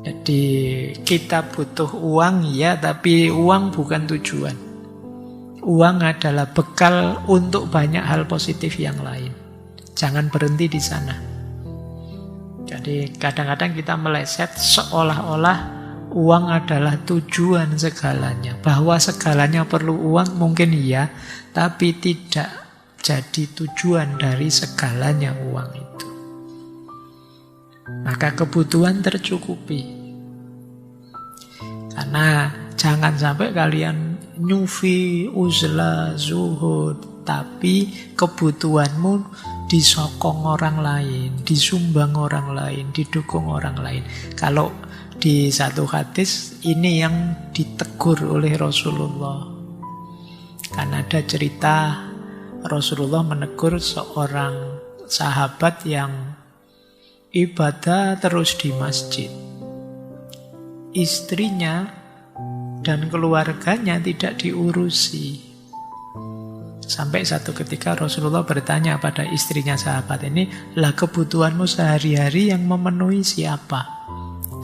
Jadi kita butuh uang ya, tapi uang bukan tujuan. Uang adalah bekal untuk banyak hal positif yang lain. Jangan berhenti di sana. Jadi kadang-kadang kita meleset seolah-olah uang adalah tujuan segalanya. Bahwa segalanya perlu uang mungkin iya, tapi tidak jadi tujuan dari segalanya uang itu. Maka kebutuhan tercukupi. Karena jangan sampai kalian nyufi, uzlah, zuhud, tapi kebutuhanmu disokong orang lain, disumbang orang lain, didukung orang lain. Kalau di satu hadis ini yang ditegur oleh Rasulullah. Karena ada cerita Rasulullah menegur seorang sahabat yang ibadah terus di masjid. Istrinya dan keluarganya tidak diurusi. Sampai satu ketika Rasulullah bertanya pada istrinya sahabat ini, lah kebutuhanmu sehari-hari yang memenuhi siapa?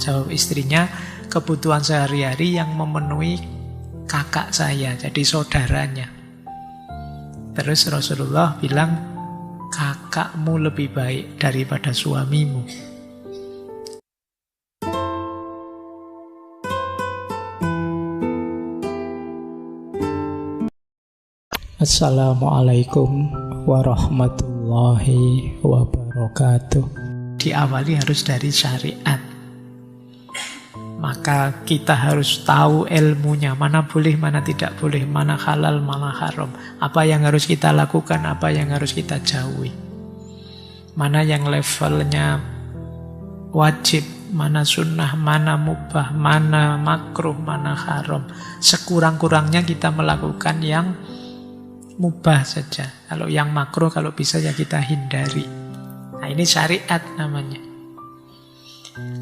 Jawab istrinya, kebutuhan sehari-hari yang memenuhi kakak saya, jadi saudaranya. Terus Rasulullah bilang, kakakmu lebih baik daripada suamimu. Assalamualaikum warahmatullahi wabarakatuh. Diawali harus dari syariat. Maka kita harus tahu ilmunya, mana boleh, mana tidak boleh, mana halal, mana haram. Apa yang harus kita lakukan, apa yang harus kita jauhi. Mana yang levelnya wajib, mana sunnah, mana mubah, mana makruh, mana haram. Sekurang-kurangnya kita melakukan yang mubah saja. Kalau yang makruh, kalau bisa ya kita hindari. Nah ini syariat namanya.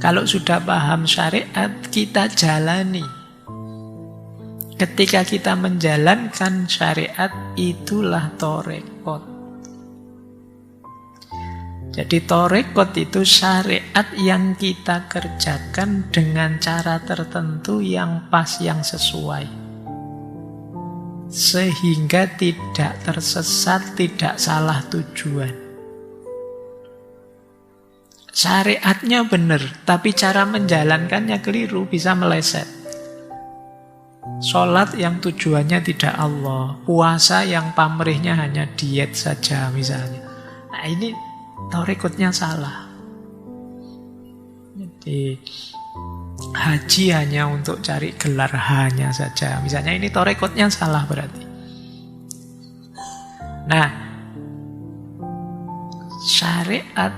Kalau sudah paham syariat, kita jalani. Ketika kita menjalankan syariat, itulah torekot. Jadi torekot itu syariat yang kita kerjakan dengan cara tertentu yang pas, yang sesuai. Sehingga tidak tersesat, tidak salah tujuan. Syariatnya benar, tapi cara menjalankannya keliru, bisa meleset. Sholat yang tujuannya tidak Allah, puasa yang pamrihnya hanya diet saja misalnya. Nah ini torekotnya salah. Jadi haji hanya untuk cari gelar hanya saja. Misalnya ini torekotnya salah berarti. Nah, syariat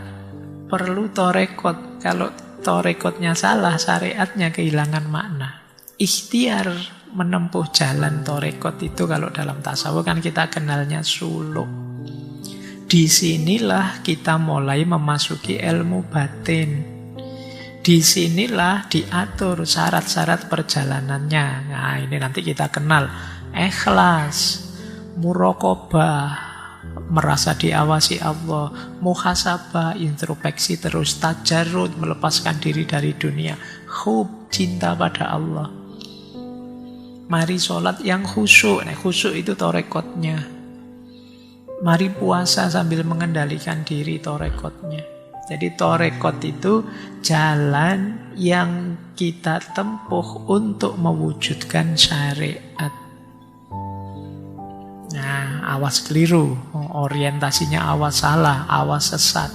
perlu torekot. Kalau torekotnya salah, syariatnya kehilangan makna. Ikhtiar menempuh jalan torekot itu kalau dalam tasawuf kan kita kenalnya suluk. Disinilah kita mulai memasuki ilmu batin. Disinilah diatur syarat-syarat perjalanannya. Nah ini nanti kita kenal. Ikhlas, muraqabah, merasa diawasi Allah, muhasabah, introspeksi terus, tajarrud, melepaskan diri dari dunia, hub, cinta pada Allah. Mari sholat yang khusyuk. Nah khusyuk itu torekotnya. Mari puasa sambil mengendalikan diri, torekotnya. Jadi torekot itu jalan yang kita tempuh untuk mewujudkan syariat. Nah, awas keliru, orientasinya awas salah, awas sesat.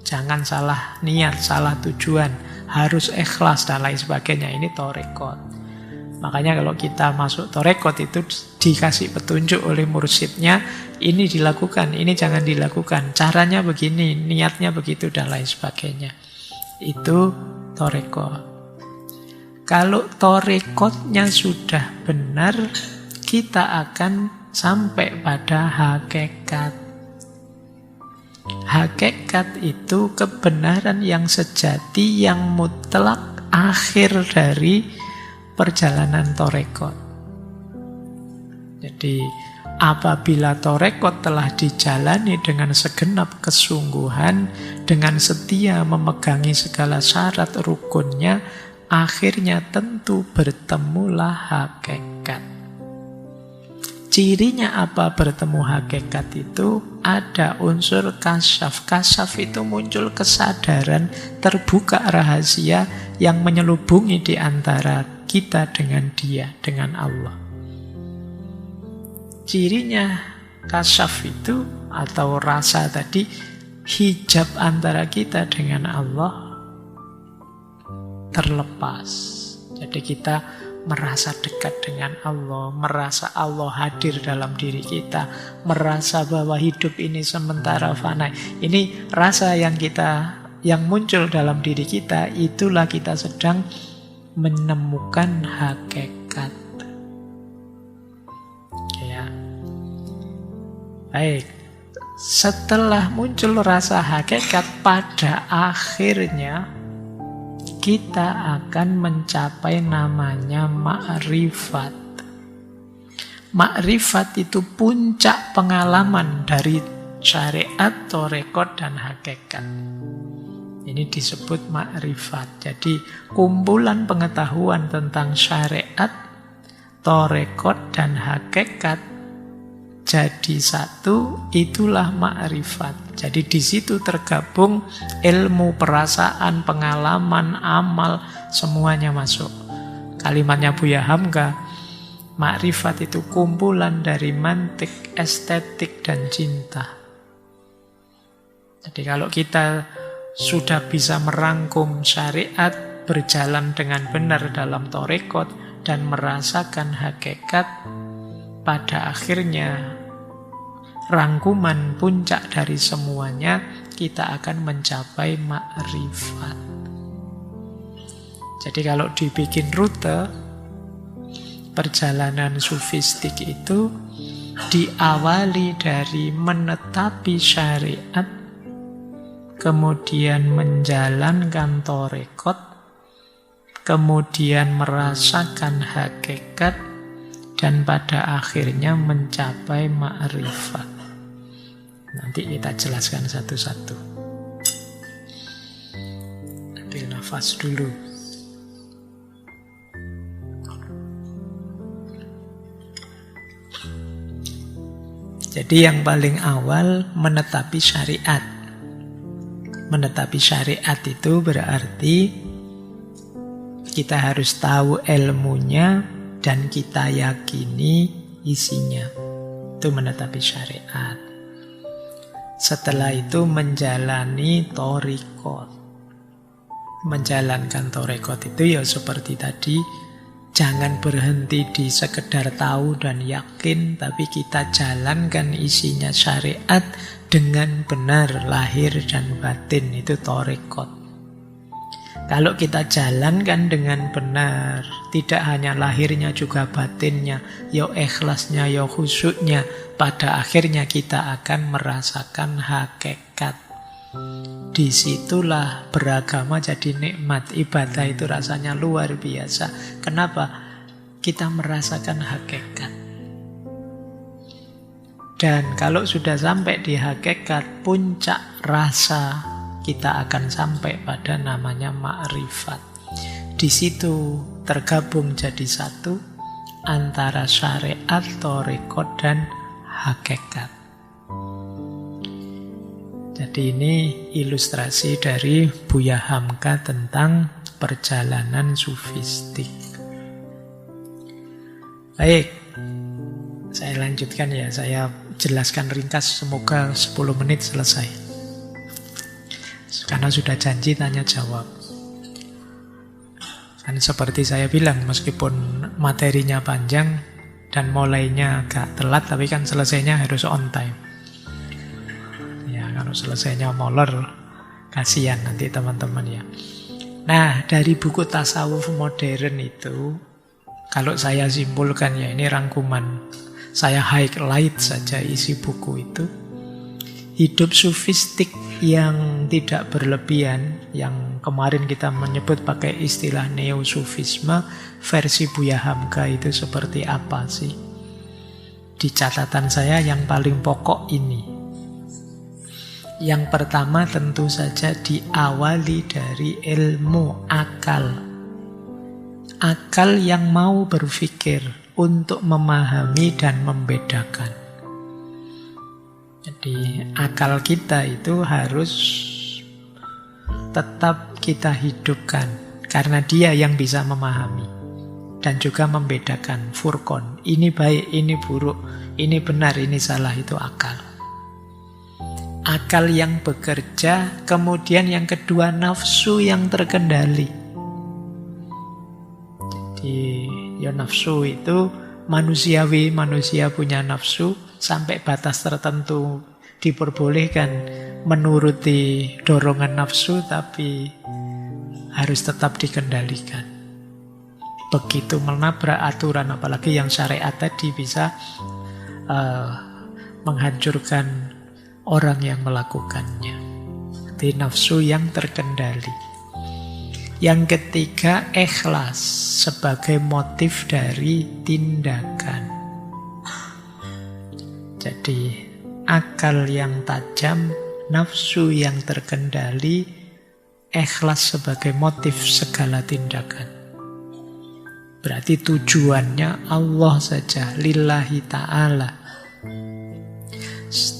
Jangan salah niat, salah tujuan, harus ikhlas dan lain sebagainya. Ini torekot. Makanya kalau kita masuk torekot itu dikasih petunjuk oleh mursyidnya, ini dilakukan, ini jangan dilakukan, caranya begini, niatnya begitu dan lain sebagainya. Itu torekot. Kalau torekotnya sudah benar, kita akan sampai pada hakikat. Hakikat itu kebenaran yang sejati, yang mutlak, akhir dari perjalanan torekot. Jadi apabila torekot telah dijalani dengan segenap kesungguhan, dengan setia memegangi segala syarat rukunnya, akhirnya tentu bertemulah hakikat. Cirinya apa bertemu hakikat itu? Ada unsur kasyaf. Kasyaf itu muncul kesadaran, terbuka rahasia yang menyelubungi di antara kita dengan Dia, dengan Allah. Cirinya kasyaf itu atau rasa tadi, hijab antara kita dengan Allah terlepas. Jadi kita merasa dekat dengan Allah, merasa Allah hadir dalam diri kita, merasa bahwa hidup ini sementara fana. Ini rasa yang muncul dalam diri kita, itulah kita sedang menemukan hakikat. Ya. Baik. Setelah muncul rasa hakikat, pada akhirnya kita akan mencapai namanya ma'rifat. Ma'rifat itu puncak pengalaman dari syariat, thariqat, dan hakikat. Ini disebut ma'rifat. Jadi kumpulan pengetahuan tentang syariat, thariqat, dan hakikat jadi satu, itulah ma'rifat. Jadi di situ tergabung ilmu, perasaan, pengalaman, amal, semuanya masuk. Kalimatnya Buya Hamka, ma'rifat itu kumpulan dari mantik, estetik, dan cinta. Jadi kalau kita sudah bisa merangkum syariat, berjalan dengan benar dalam thariqat, dan merasakan hakikat, pada akhirnya rangkuman puncak dari semuanya, kita akan mencapai ma'rifat. Jadi kalau dibikin rute perjalanan sufistik itu diawali dari menetapi syariat, kemudian menjalankan thariqat, kemudian merasakan hakikat, dan pada akhirnya mencapai ma'rifat. Nanti kita jelaskan satu-satu. Ambil nafas dulu. Jadi yang paling awal menetapi syariat. Menetapi syariat itu berarti kita harus tahu ilmunya dan kita yakini isinya. Itu menetapi syariat. Setelah itu menjalani thariqat. Menjalankan thariqat itu ya seperti tadi, jangan berhenti di sekedar tahu dan yakin, tapi kita jalankan isinya syariat dengan benar, lahir dan batin, itu thariqat. Kalau kita jalankan dengan benar, tidak hanya lahirnya juga batinnya, ya ikhlasnya, ya khusyuknya, pada akhirnya kita akan merasakan hakikat. Disitulah beragama jadi nikmat. Ibadah itu rasanya luar biasa. Kenapa? Kita merasakan hakikat. Dan kalau sudah sampai di hakikat, puncak rasa, kita akan sampai pada namanya ma'rifat. Di situ tergabung jadi satu antara syariat, thariqat, dan hakikat. Jadi ini ilustrasi dari Buya Hamka tentang perjalanan sufistik. Baik, saya lanjutkan ya. Saya jelaskan ringkas, semoga 10 menit selesai. Karena sudah janji tanya jawab. Kan seperti saya bilang, meskipun materinya panjang dan mulainya agak telat, tapi kan selesainya harus on time. Ya, kalau selesainya molor, kasihan nanti teman-teman ya. Nah, dari buku tasawuf modern itu, kalau saya simpulkan ya, ini rangkuman, saya highlight saja isi buku itu. Hidup sufistik yang tidak berlebihan, yang kemarin kita menyebut pakai istilah neo-sufisme, versi Buya Hamka itu seperti apa sih? Di catatan saya yang paling pokok ini. Yang pertama tentu saja diawali dari ilmu akal. Akal yang mau berpikir untuk memahami dan membedakan. Jadi akal kita itu harus tetap kita hidupkan, karena dia yang bisa memahami dan juga membedakan. Furqan, ini baik, ini buruk, ini benar, ini salah, itu akal. Akal yang bekerja. Kemudian yang kedua, nafsu yang terkendali. Jadi ya nafsu itu manusiawi, manusia punya nafsu sampai batas tertentu diperbolehkan menuruti dorongan nafsu, tapi harus tetap dikendalikan. Begitu menabrak aturan, apalagi yang syariat tadi, bisa menghancurkan orang yang melakukannya. Jadi nafsu yang terkendali. Yang ketiga, ikhlas sebagai motif dari tindakan. Jadi akal yang tajam, nafsu yang terkendali, ikhlas sebagai motif segala tindakan. Berarti tujuannya Allah saja, lillahi ta'ala.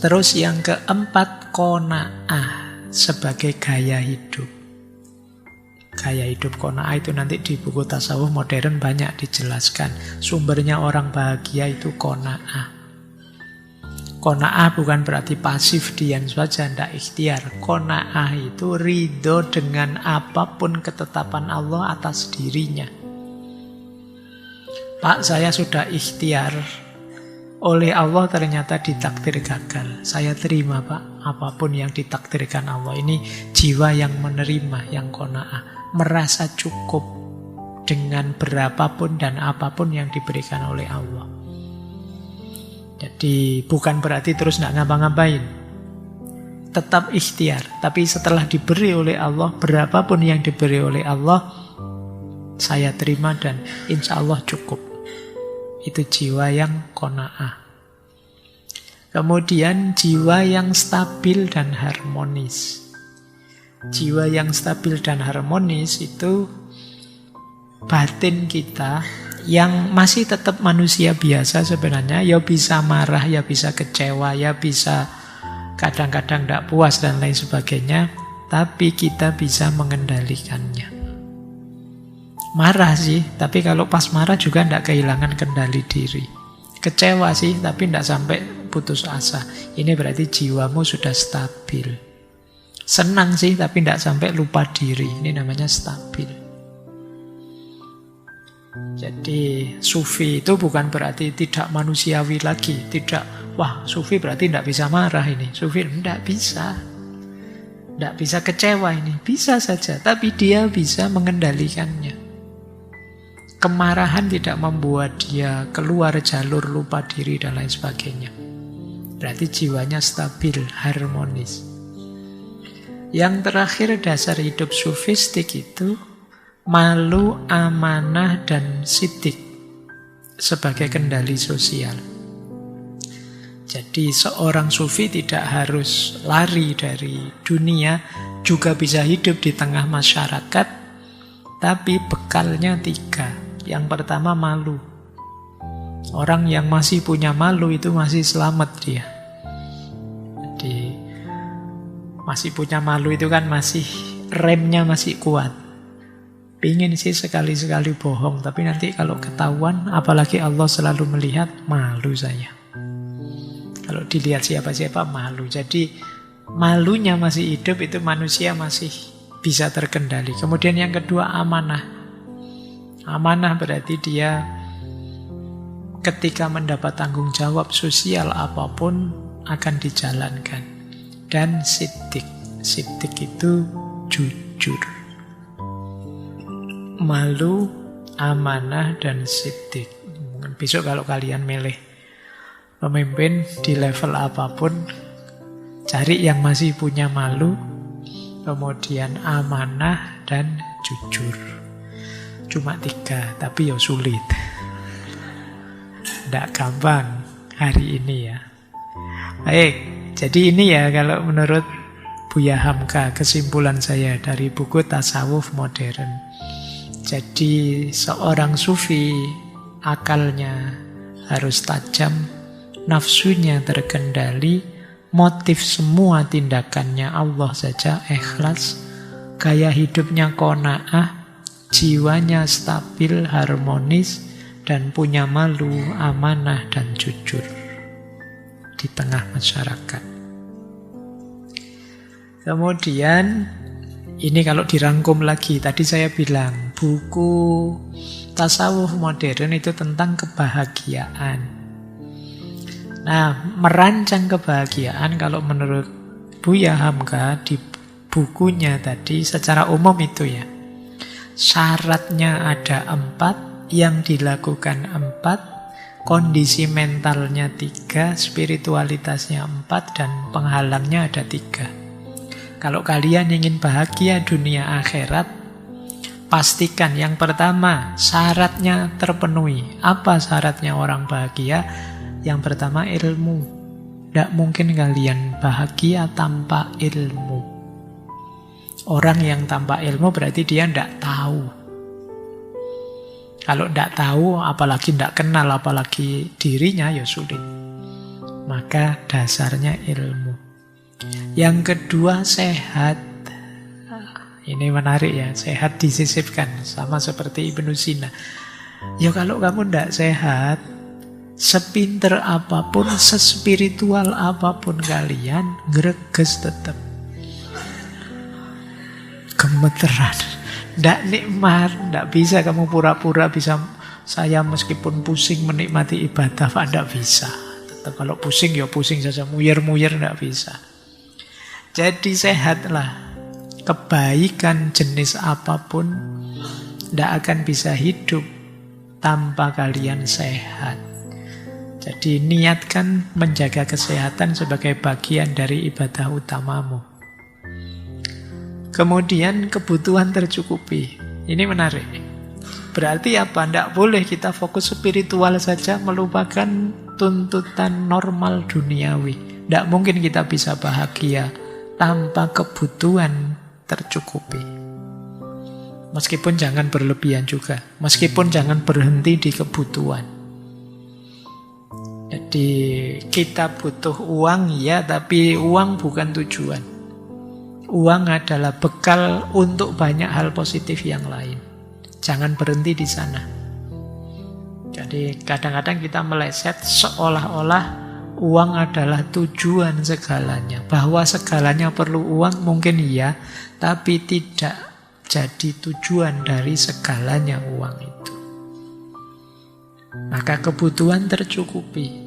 Terus yang keempat, qanaah sebagai gaya hidup. Gaya hidup qanaah itu nanti di buku tasawuf modern banyak dijelaskan. Sumbernya orang bahagia itu qanaah. Qanaah bukan berarti pasif diam saja, tidak ikhtiar. Qanaah itu ridho dengan apapun ketetapan Allah atas dirinya. Pak, saya sudah ikhtiar, oleh Allah ternyata ditakdir gagal. Saya terima, Pak, apapun yang ditakdirkan Allah. Ini jiwa yang menerima, yang qanaah, merasa cukup dengan berapapun dan apapun yang diberikan oleh Allah. Jadi bukan berarti terus tidak ngapa-ngapain, tetap ikhtiar. Tapi setelah diberi oleh Allah, berapapun yang diberi oleh Allah, saya terima dan insya Allah cukup. Itu jiwa yang qanaah. Kemudian jiwa yang stabil dan harmonis. Jiwa yang stabil dan harmonis itu batin kita yang masih tetap manusia biasa sebenarnya. Ya bisa marah, ya bisa kecewa, ya bisa kadang-kadang tidak puas dan lain sebagainya. Tapi kita bisa mengendalikannya. Marah sih, tapi kalau pas marah juga tidak kehilangan kendali diri. Kecewa sih, tapi tidak sampai putus asa. Ini berarti jiwamu sudah stabil. Senang sih, tapi tidak sampai lupa diri. Ini namanya stabil. Jadi sufi itu bukan berarti tidak manusiawi lagi. Tidak, wah sufi berarti tidak bisa marah ini. Sufi tidak bisa. Tidak bisa kecewa ini. Bisa saja, tapi dia bisa mengendalikannya. Kemarahan tidak membuat dia keluar jalur lupa diri dan lain sebagainya. Berarti jiwanya stabil, harmonis. Yang terakhir, dasar hidup sufistik itu malu, amanah, dan sidik sebagai kendali sosial. Jadi seorang sufi tidak harus lari dari dunia, juga bisa hidup di tengah masyarakat, tapi bekalnya 3. Yang pertama, malu. Orang yang masih punya malu itu masih selamat dia. Jadi masih punya malu itu kan masih remnya masih kuat. Pingin sih sekali-sekali bohong, tapi nanti kalau ketahuan, apalagi Allah selalu melihat, malu saya. Kalau dilihat siapa-siapa malu. Jadi malunya masih hidup, itu manusia masih bisa terkendali. Kemudian yang kedua, amanah. Amanah berarti dia ketika mendapat tanggung jawab sosial apapun akan dijalankan. Dan siddiq. Siddiq itu jujur. Malu, amanah, dan siddiq. Mungkin besok kalau kalian milih pemimpin di level apapun, cari yang masih punya malu, kemudian amanah, dan jujur. Cuma 3, tapi ya sulit. Tidak gampang hari ini ya. Baik, jadi ini ya kalau menurut Buya Hamka kesimpulan saya dari buku Tasawuf Modern. Jadi seorang sufi akalnya harus tajam, nafsunya terkendali, motif semua tindakannya Allah saja, ikhlas, gaya hidupnya qanaah, jiwanya stabil, harmonis, dan punya malu, amanah, dan jujur di tengah masyarakat. Kemudian, ini kalau dirangkum lagi, tadi saya bilang, buku tasawuf modern itu tentang kebahagiaan. Nah, merancang kebahagiaan kalau menurut Buya Hamka di bukunya tadi secara umum itu ya, syaratnya ada 4, yang dilakukan 4, kondisi mentalnya 3, spiritualitasnya 4, dan penghalangnya ada 3. Kalau kalian ingin bahagia dunia akhirat, pastikan yang pertama syaratnya terpenuhi. Apa syaratnya orang bahagia? Yang pertama ilmu. Tidak mungkin kalian bahagia tanpa ilmu. Orang yang tanpa ilmu berarti dia tidak tahu. Kalau tidak tahu, apalagi tidak kenal, apalagi dirinya, ya sulit. Maka dasarnya ilmu. Yang kedua sehat. Ini menarik ya, sehat disisipkan. Sama seperti Ibnu Sina. Ya kalau kamu tidak sehat, sepinter apapun, sespiritual apapun kalian, greges tetap. Gemeteran. Tidak nikmat, tidak bisa kamu pura-pura bisa saya meskipun pusing menikmati ibadah, tidak bisa. Tetap kalau pusing ya pusing saja, muyer-muyer tidak bisa. Jadi sehatlah. Kebaikan jenis apapun tidak akan bisa hidup tanpa kalian sehat. Jadi niatkan menjaga kesehatan sebagai bagian dari ibadah utamamu. Kemudian kebutuhan tercukupi. Ini menarik. Berarti apa? Tidak boleh kita fokus spiritual saja, melupakan tuntutan normal duniawi. Tidak mungkin kita bisa bahagia tanpa kebutuhan tercukupi. Meskipun jangan berlebihan juga. Meskipun jangan berhenti di kebutuhan. Jadi kita butuh uang ya, tapi uang bukan tujuan. Uang adalah bekal untuk banyak hal positif yang lain. Jangan berhenti di sana. Jadi kadang-kadang kita meleset seolah-olah uang adalah tujuan segalanya. Bahwa segalanya perlu uang mungkin iya, tapi tidak jadi tujuan dari segalanya uang itu. Maka kebutuhan tercukupi.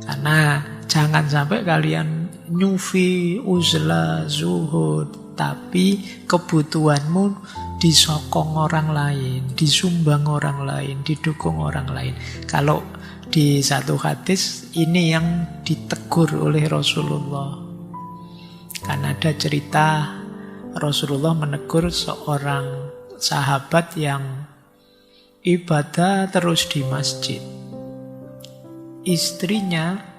Karena jangan sampai kalian nyufi, uzlah, zuhud, tapi kebutuhanmu disokong orang lain, disumbang orang lain, didukung orang lain. Kalau di satu hadis ini yang ditegur oleh Rasulullah. Karena ada cerita Rasulullah menegur seorang sahabat yang ibadah terus di masjid. Istrinya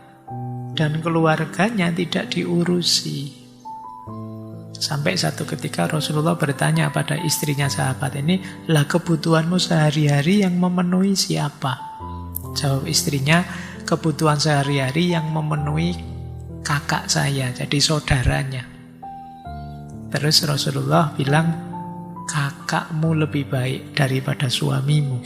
dan keluarganya tidak diurusi. Sampai satu ketika Rasulullah bertanya pada istrinya sahabat ini, lah kebutuhanmu sehari-hari yang memenuhi siapa? Jawab istrinya, kebutuhan sehari-hari yang memenuhi kakak saya, jadi saudaranya. Terus Rasulullah bilang, kakakmu lebih baik daripada suamimu.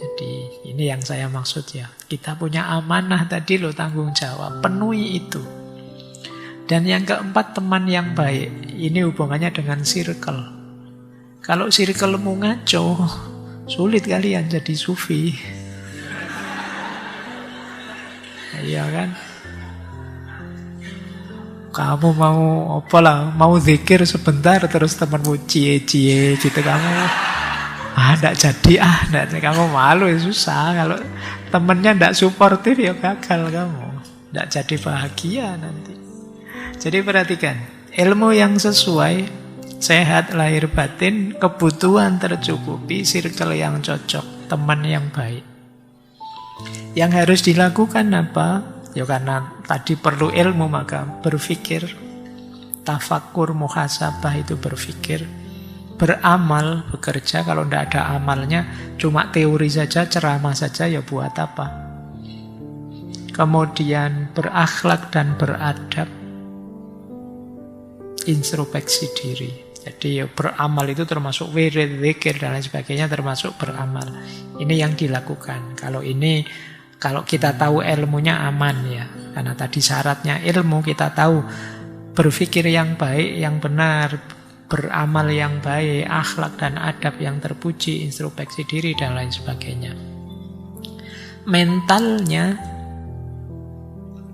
Jadi ini yang saya maksud ya. Kita punya amanah tadi loh, tanggung jawab. Penuhi itu. Dan yang keempat, teman yang baik. Ini hubungannya dengan circle. Kalau circlemu ngaco, sulit kalian jadi sufi. Iya kan? Kamu mau apa lah? Mau zikir sebentar terus temanmu cie-cie gitu kamu. Nggak jadi, kamu malu ya susah. Kalau temennya nggak suportif ya gagal kamu. Nggak jadi bahagia nanti. Jadi perhatikan, ilmu yang sesuai, sehat lahir batin, kebutuhan tercukupi, circle yang cocok, teman yang baik. Yang harus dilakukan apa? Ya karena tadi perlu ilmu maka berpikir, tafakur, muhasabah itu berpikir. beramal, bekerja, kalau tidak ada amalnya, cuma teori saja, ceramah saja, ya buat apa? Kemudian berakhlak dan beradab, introspeksi diri. Jadi ya beramal itu termasuk wirid, zikir, dan lain sebagainya termasuk beramal. Ini yang dilakukan. Kalau kita tahu ilmunya aman ya. Karena tadi syaratnya ilmu, kita tahu berpikir yang baik, yang benar, beramal yang baik, akhlak dan adab yang terpuji, introspeksi diri, dan lain sebagainya. Mentalnya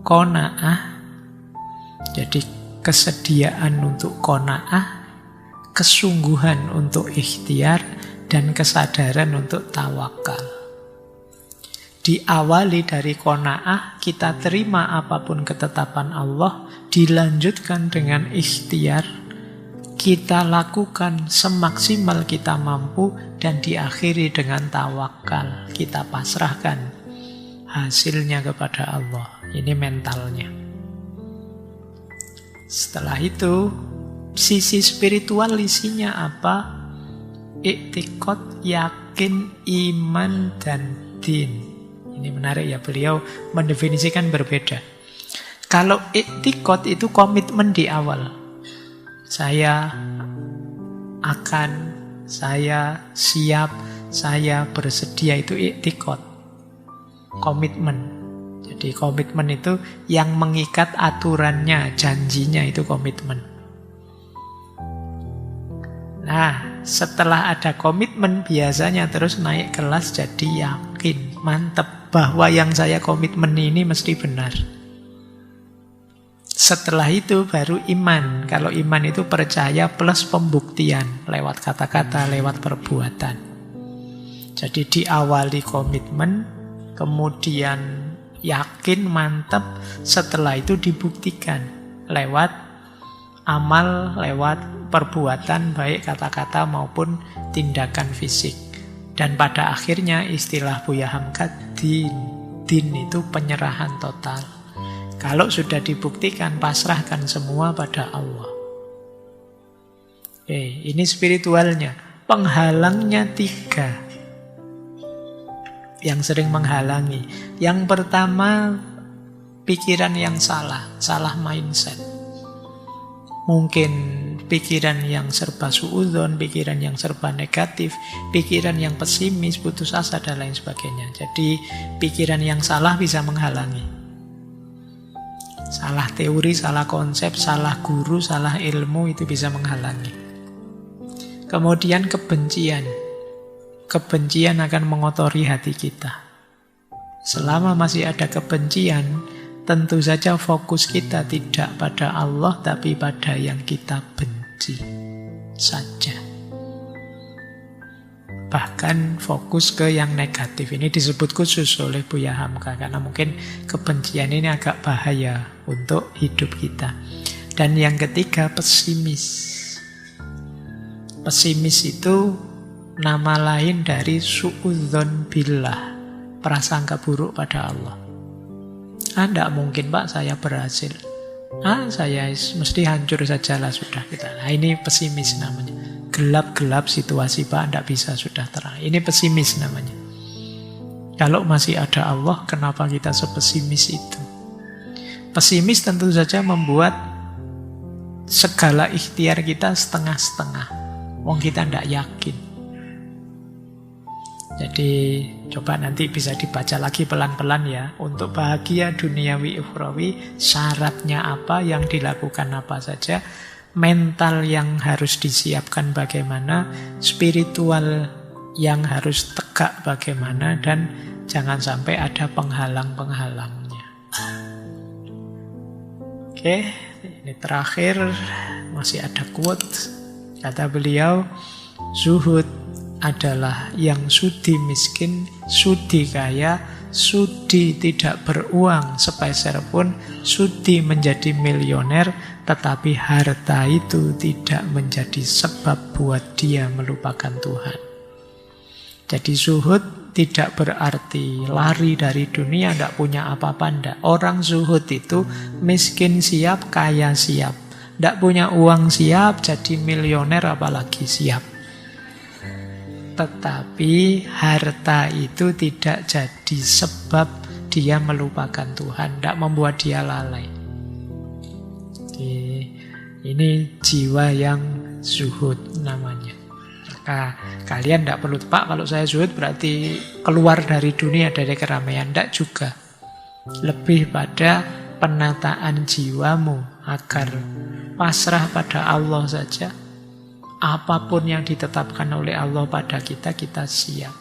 qanaah, jadi kesediaan untuk qanaah, kesungguhan untuk ikhtiar, dan kesadaran untuk tawakal. Diawali dari qanaah, kita terima apapun ketetapan Allah, dilanjutkan dengan ikhtiar, kita lakukan semaksimal kita mampu, dan diakhiri dengan tawakal. Kita pasrahkan hasilnya kepada Allah. Ini mentalnya. Setelah itu, sisi spiritual isinya apa? Iktikad, yakin, iman, dan din. Ini menarik ya, beliau mendefinisikan berbeda. Kalau iktikad itu komitmen di awal. Saya akan, saya siap, saya bersedia, itu iktikad. Komitmen. Jadi komitmen itu yang mengikat aturannya, janjinya, itu komitmen. Nah, setelah ada komitmen biasanya terus naik kelas jadi yakin, mantep bahwa yang saya komitmen ini mesti benar. Setelah itu baru iman. Kalau iman itu percaya plus pembuktian lewat kata-kata, lewat perbuatan. Jadi diawali komitmen, kemudian yakin, mantap, setelah itu dibuktikan lewat amal, lewat perbuatan, baik kata-kata maupun tindakan fisik. Dan pada akhirnya istilah Buya Hamka, din itu penyerahan total. Kalau sudah dibuktikan, pasrahkan semua pada Allah. Ini spiritualnya. Penghalangnya 3 yang sering menghalangi. Yang pertama, pikiran yang salah mindset. Mungkin pikiran yang serba suudzon, pikiran yang serba negatif, pikiran yang pesimis, putus asa, dan lain sebagainya. Jadi pikiran yang salah bisa menghalangi. Salah teori, salah konsep, salah guru, salah ilmu, itu bisa menghalangi. Kemudian kebencian. Kebencian akan mengotori hati kita. Selama masih ada kebencian, tentu saja fokus kita tidak pada Allah, tapi pada yang kita benci saja. Bahkan fokus ke yang negatif. Ini disebut khusus oleh Buya Hamka, karena mungkin kebencian ini agak bahaya untuk hidup kita. Dan yang ketiga, pesimis. Pesimis itu nama lain dari suudzon billah, prasangka buruk pada Allah. Tidak mungkin Pak saya berhasil. Saya mesti hancur sajalah sudah kita. Nah, ini pesimis namanya. Gelap-gelap situasi Pak, tidak bisa sudah terang. Ini pesimis namanya. Kalau masih ada Allah, kenapa kita sepesimis itu? Pesimis tentu saja membuat segala ikhtiar kita setengah-setengah. Wong kita tidak yakin. Jadi coba nanti bisa dibaca lagi pelan-pelan ya. Untuk bahagia duniawi ukhrawi, syaratnya apa, yang dilakukan apa saja, mental yang harus disiapkan bagaimana, spiritual yang harus tegak bagaimana, dan jangan sampai ada penghalang-penghalangnya. Oke, ini terakhir masih ada quote. Kata beliau, zuhud adalah yang sudi miskin, sudi kaya, sudi tidak beruang sepeser pun, sudi menjadi milioner, tetapi harta itu tidak menjadi sebab buat dia melupakan Tuhan. Jadi zuhud tidak berarti lari dari dunia, tidak punya apa-apa, tidak. Orang zuhud itu miskin siap, kaya siap. Tidak punya uang siap, jadi milioner apalagi siap. Tetapi harta itu tidak jadi sebab dia melupakan Tuhan, tidak membuat dia lalai. Ini jiwa yang zuhud namanya. Maka kalian tidak perlu, Pak, kalau saya zuhud berarti keluar dari dunia, dari keramaian. Tidak juga. Lebih pada penataan jiwamu agar pasrah pada Allah saja. Apapun yang ditetapkan oleh Allah pada kita, kita siap.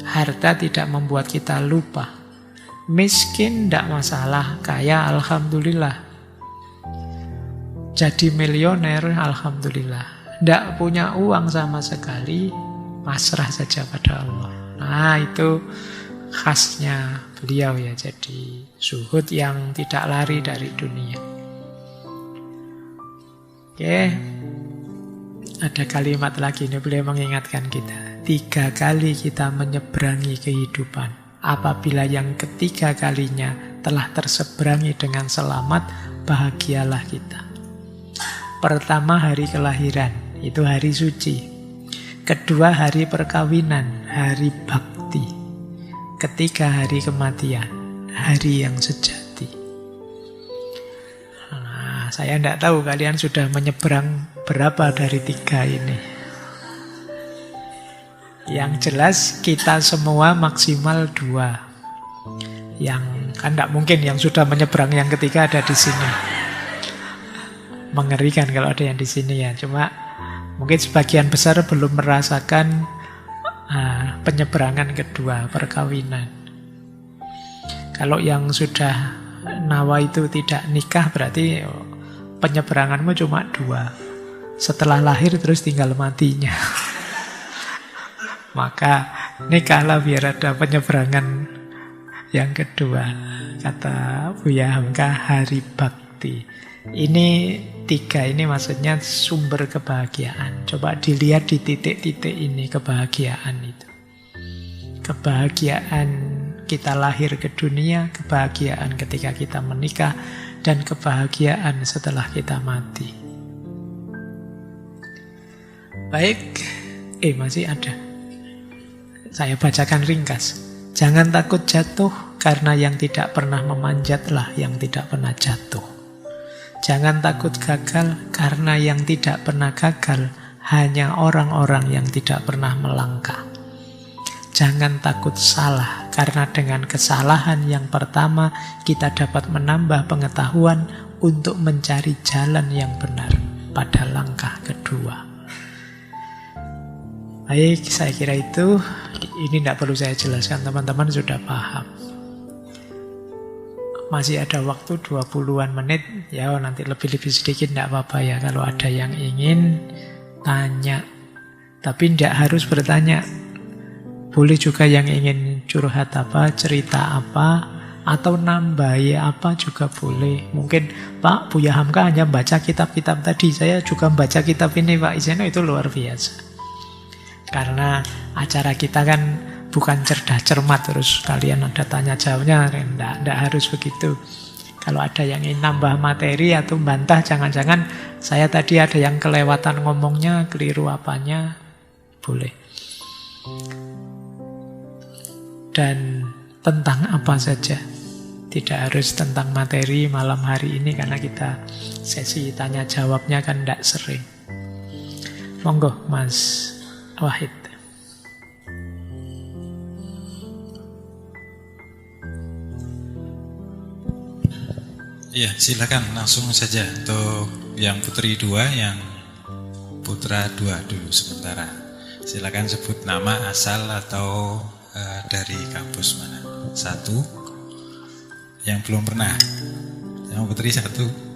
Harta tidak membuat kita lupa. Miskin tidak masalah, kaya alhamdulillah. Jadi milioner alhamdulillah. Tidak punya uang sama sekali, pasrah saja pada Allah. Nah, itu khasnya beliau ya. Jadi zuhud yang tidak lari dari dunia. Oke. Ada kalimat lagi ini, beliau mengingatkan kita. 3 kali kita menyeberangi kehidupan. Apabila yang ketiga kalinya telah terseberangi dengan selamat, bahagialah kita. Pertama, hari kelahiran, itu hari suci. Kedua, hari perkawinan, hari bakti. Ketiga, hari kematian, hari yang sejati. Nah, saya tidak tahu kalian sudah menyeberang berapa dari 3 ini. Yang jelas kita semua maksimal 2. Yang kan tidak mungkin yang sudah menyeberang yang ketiga ada di sini. Mengerikan kalau ada yang di sini ya. Cuma mungkin sebagian besar belum merasakan penyeberangan kedua, perkawinan. Kalau yang sudah nawa itu tidak nikah, berarti penyeberanganmu cuma 2. Setelah lahir terus tinggal matinya. Maka nikahlah biar ada penyeberangan yang kedua. Kata Buya Hamka, hari bakti. Ini 3 ini maksudnya sumber kebahagiaan. Coba dilihat di titik-titik ini kebahagiaan itu. Kebahagiaan kita lahir ke dunia, kebahagiaan ketika kita menikah, dan kebahagiaan setelah kita mati. Baik, masih ada. Saya bacakan ringkas. Jangan takut jatuh, karena yang tidak pernah memanjatlah yang tidak pernah jatuh. Jangan takut gagal, karena yang tidak pernah gagal hanya orang-orang yang tidak pernah melangkah. Jangan takut salah, karena dengan kesalahan yang pertama kita dapat menambah pengetahuan untuk mencari jalan yang benar pada langkah kedua. Baik, saya kira itu. Ini tidak perlu saya jelaskan, teman-teman sudah paham. Masih ada waktu 20-an menit. Ya nanti lebih-lebih sedikit tidak apa-apa ya. Kalau ada yang ingin tanya. Tapi tidak harus bertanya. Boleh juga yang ingin curhat apa, cerita apa, atau nambahi apa juga boleh. Mungkin Pak Buya Hamka hanya baca kitab-kitab tadi, saya juga baca kitab ini Pak Iseno, itu luar biasa. Karena acara kita kan bukan cerdas cermat terus kalian ada tanya jawabnya, tidak harus begitu. Kalau ada yang ingin nambah materi atau bantah, jangan-jangan saya tadi ada yang kelewatan ngomongnya, keliru apanya, boleh. Dan tentang apa saja, tidak harus tentang materi malam hari ini karena kita sesi tanya jawabnya kan tidak sering. Monggo Mas Wahid. Ya, silakan langsung saja untuk yang putri 2, yang putra 2 dulu sementara. Silakan sebut nama, asal atau dari kampus mana. 1 yang belum pernah, yang putri 1.